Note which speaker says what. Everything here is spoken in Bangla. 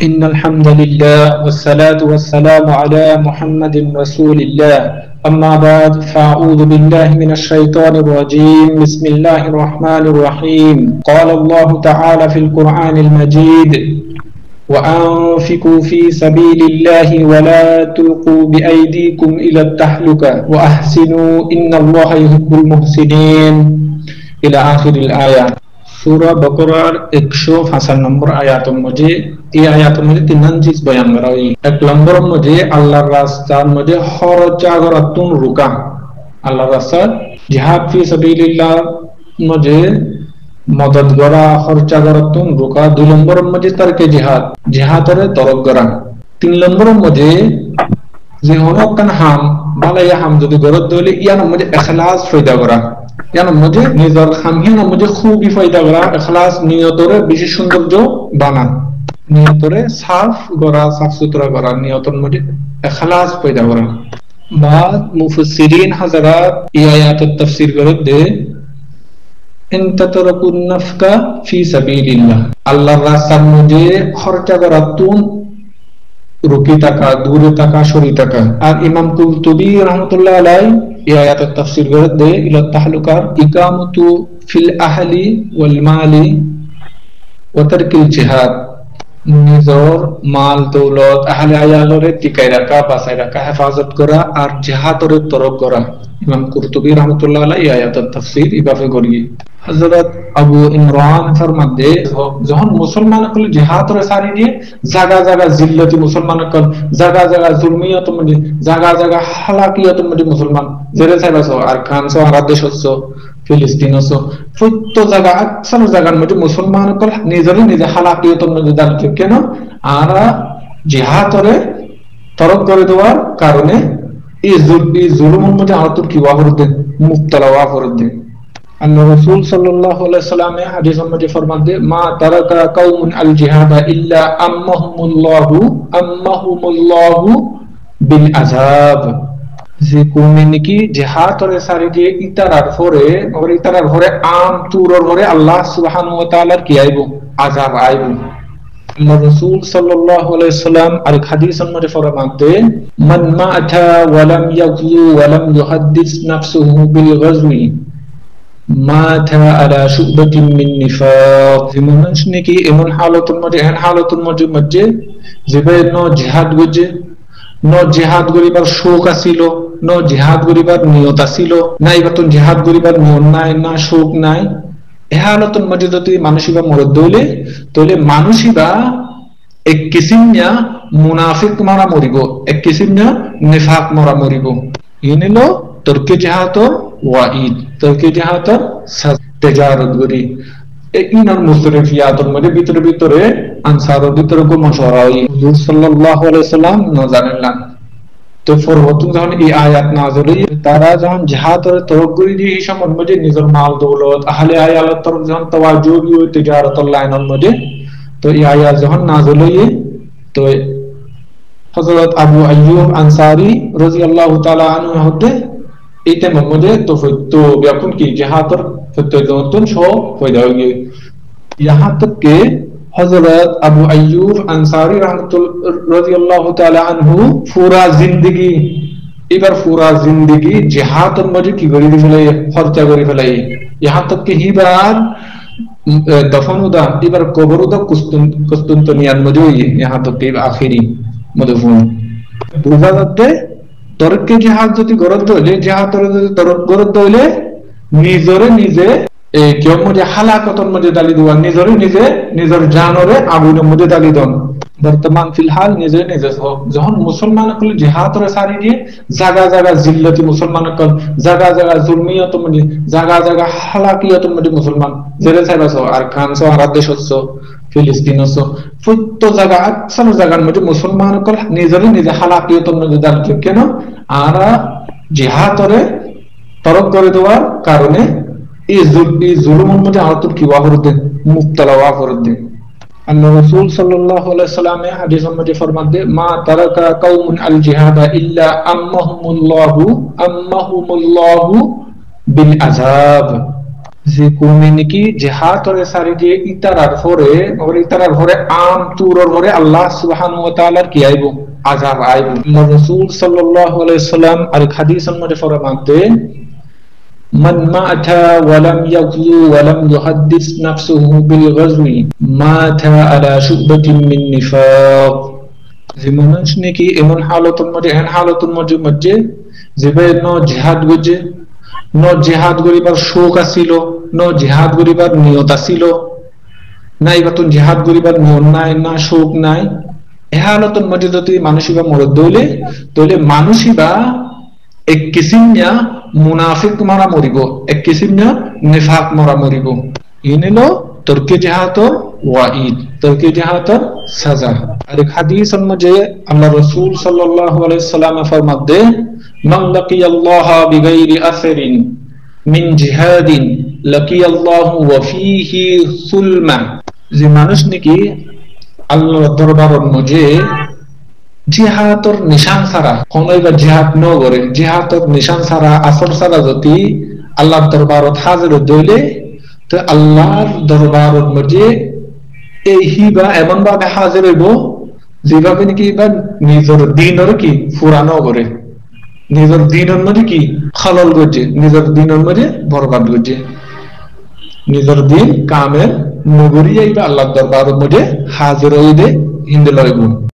Speaker 1: إن الحمد لله والصلاة والسلام على محمد رسول الله أما بعد فأعوذ بالله من الشيطان الرجيم بسم الله الرحمن الرحيم قال الله تعالى في القرآن المجيد وأنفقوا في سبيل الله ولا تلقوا بأيديكم إلى التهلكة وأحسنوا إن الله يحب المحسنين إلى آخر الآية সূরা বকরার 105 নম্বর আয়াতের মধ্যে এই আয়াতের মধ্যে তিনজন চিজ বয়ান করা হয়। এক নম্বরের মধ্যে আল্লাহর রাস্তার মধ্যে খরচ করাতুন রুকা, আল্লাহর রাস্তায় জিহাদ ফি সাবিলিল্লাহ মধ্যে মদদ করা, খরচ করাতুন রুকা। দুই নম্বরের মধ্যে তারকে জিহাদ, জিহাদের তরক করা। তিন নম্বরের মধ্যে যে হনকান হাম বালাইয়া হাম যদি গরত দইলে ইয়ার মধ্যে ইখলাস পয়দা করা, ইয়ার মধ্যে নিজের হামিয়ার মধ্যে খুবই ফায়দা করা, ইখলাস নিয়তরে বেশি সৌন্দর্য বানান, নিয়তরে সাফ করা, সাফ সুতরা করা, নিয়তের মধ্যে ইখলাস পয়দা করা। বাদ মুফাসসিরিন হযরত এই আয়াতের তাফসীর করে দে ইন তাতরাকুন নাফকা ফি সাবিলিল্লাহ, আল্লাহর রাস্তার মধ্যে খরচ করা তুন রুকি টাকা, দূরে টাকা, সরি টাকা। আর ইমাম কুরতুবী রাহমাতুল্লাহ আলাইহি এই আয়াতের তাফসীর করে দে ইলা তাহলুকার ইকামতু ফিল আহলি ওয়াল মালি ওয়া তারকিল জিহাদ, নিজর মাল দৌলত আহলে আয়ালরে টিকাই রাখা, বাঁচাই রাখা, হেফাজত করা আর জিহাদের তরক করা। ইমাম কুরতুবী রাহমাতুল্লাহ আলাইহি এই আয়াতের তাফসীর এইভাবে করি। হযরত আবু ইমরান ফরমাতে যখন মুসলমানসকল জিহাদের সারি দিয়ে জায়গা জায়গা জিল্লতি মুসলমানসকল, জায়গা জায়গা জুলমিয়ত মধ্যে, জায়গা জায়গা হালাকিয়ত মধ্যে মুসলমান জেরে চাইবাছো আর খানছো আর দেশ হচ্ছে ফিলিস্তিন হচ্ছে প্রত্যেক জায়গা আকসার জায়গার মধ্যে মুসলমানসকল নিজেরই নিজে হালাকিয়ত মধ্যে দাঁড়িয়ে কেন আর জিহাদরে তরক করে দেওয়ার কারণে এই জুলুমের মধ্যে আরতুর কি ওয়াফরুদ্দিন মুক্তলা ওয়াফরুদ্দিন। আল্লাহ রাসূল সাল্লাল্লাহু আলাইহি ওয়াসাল্লাম হাদিসের মধ্যে ফরমাতে মা তারাকা কওমুন আল জিহাদা ইল্লা আম্মাহুমুল্লাহু বিল আযাব, যে কোনে নাকি জিহাদরে সারি দিয়ে ইতারার পরে আম তুরর পরে আল্লাহ সুবহানাহু ওয়া তাআলার কি আইব, আযাব আইব। আল্লাহ রাসূল সাল্লাল্লাহু আলাইহি ওয়াসাল্লাম আর হাদিসের মধ্যে ফরমাতে মান মা'তা ওয়া লাম ইয়াগযু ওয়া লাম ইউহাদ্দিস নাফসুহু বিল গাজওয়ি মাথা আলা শুবাতিন মিন নিফাক, যে মানুষ নাকি এমন হালতের মধ্যে যেভাবে ন জিহাদ গজে, ন জিহাদ করিবার শোক আছিল, ন জিহাদ করিবার নিয়ত আছিল, নাই বাতন জিহাদ করিবার মন নাই, না শোক নাই, এ হালতের মধ্যে যদি মানুষিবা মরদ দইলে তাহলে মানুষিবা এক কিসিম না মুনাফিক মরা মরিব, এক কিসিম না নিফাক মরা মরিব। ইনিলো তরকে জিহাদর ওয়াইদ, তরকে জিহাদর তেজারত করি এই ইনার মুসরিফিয়াতের মধ্যে ভিতরে ভিতরে আনসারের ভিতরে কো মশওয়ারা হয় হুজুর সাল্লাল্লাহু আলাইহি সাল্লাম না জানেন। তো পরবর্তী যখন এই আয়াত নাযিল হই তারা যখন জিহাদের তরক করি দিয়ে এই সময়ের মধ্যে নিজের মাল দৌলত আহলে আয়ালের তরফ যখন তাওয়াজ্জুহ হয় তিজারতের লাইনের মধ্যে, তো এই আয়াত যখন নাযিল হই তো হযরত আবু আইয়ুব আনসারী রাদিয়াল্লাহু তাআলা আনহু হতে এইটা মধ্যে তো তো ব্যাপন কি জিহাদের ফতোয়তন সহ পয়দা হয়ে গিয়ে यहाँ तक के हजरत अबू अय्यूब अंसारी রাদিয়াল্লাহু তাআলা আনহু পুরা জিন্দেগি জিহাদের মধ্যে কি করে ফেলে, খরচা করে ফেলে। यहाँ तक के হিবার দফনুদা এবার কবরুদা কুস্তুনতুনিয়ার মধ্যে यहाँ तक के আখেরি মদফুন বুঝা যাচ্ছে। তরকে জিহাদ যদি গরত হইলে, জিহাদের যদি তরক গরত হইলে নিজরে নিজে কেউ মধ্যে হালাকতর মধ্যে দালি দেওয়া, নিজরে নিজে নিজের জানরে আগুনের মধ্যে দালি দেন। বর্তমান ফিলহাল নিজে নিজে যখন মুসলমান সকল জিহাদরে সারি দিয়ে জায়গা জায়গা জিল্লতি মুসলমান সকল, জায়গা জায়গা জুলমিয়ত মধ্যে, জায়গা জায়গা হালাকিয়ত মধ্যে মুসলমান জেরে চাইবাছ আর খানছো আর দেশ হচ্ছে ফিলিস্তিন হচ্ছে প্রত্যেক জায়গা আকসার জায়গার মধ্যে মুসলমান সকল নিজরে নিজে হালাকিয়তর মধ্যে দালি কেন আর জিহাদরে তরক করে দেওয়ার কারণে এই জুলুমের মধ্যে আরতুর কি ওয়াফরুদ্দিন মুক্তলা ওয়াফরুদ্দিন। আল্লাহ রাসূল সাল্লাল্লাহু আলাইহি ওয়াসাল্লাম হাদিসের মধ্যে ফরমাতে মা তারাকা কওমুন আল জিহাদা ইল্লা আম্মাহুমুল্লাহু বিল আযাব, যে কোনে নাকি জিহাদ করে সারি দিয়ে ইতারার পরে আম তুরর পরে আল্লাহ সুবহানাহু ওয়া তাআলার কি আইবো আযাব আইবো। আল্লাহ রাসূল সাল্লাল্লাহু আলাইহি সাল্লাম আর হাদিসের মধ্যে ফরমাতে মান মাতা ওয়া লাম ইয়াগজু ওয়া লাম ইউহাদ্দিস নাফসুহু বিল গাজওয়ি মাতা আলা শুবাতিন মিন নিফাক। যে মানুষ নাকি এমন হালতের মধ্যে যে ন জিহাদ গজে ন জিহাদ করিবার শোক আছিল ন জিহাদ করিবার নিয়ত আছিল নাই বা তুন জিহাদ করিবার মন নাই না শোক নাই, এ হালতের মধ্যে যদি মানুষিবা মরদ দইলে মানুষিবা এক কিসিম না মুনাফিক মরা মরিব, এক কিসিম না নিফাক মরা মরিব। ইনিলো তর্কে জিহাদর ওয়াইদ, তর্কে জিহাদর সাজা। আর এক হাদিসের মধ্যে আল্লাহ রাসূল সাল্লাল্লাহু আলাইহি সাল্লাম ফরমাতে মান লাকিয়াল্লাহা বিগাইরি আসরিন মিন জিহাদিন লাকিয়াল্লাহু ওয়া ফীহি সুলমা। যে মানুষ নাকি আল্লাহর দরবারের মধ্যে জিহাদর নিশান ছাড়া কোনইবা জিহাদ ন করে, জিহাদর নিশান ছাড়া আসর ছাড়া যদি আল্লাহর দরবারত হাজির হইলে তো আল্লাহর দরবারের মধ্যে এই হিবা এমন ভাবে হাজির হইব যেভাবে নাকি বা নিজের দিনের কি ফুরানো করে, নিজের দিনের মধ্যে কি খলল করছে, নিজের দিনের মধ্যে বরবাদ করছে, নিজের দিন কামের নগরী আল্লাহর দরবারের মধ্যে হাজির হইবে হিন্দে লইব।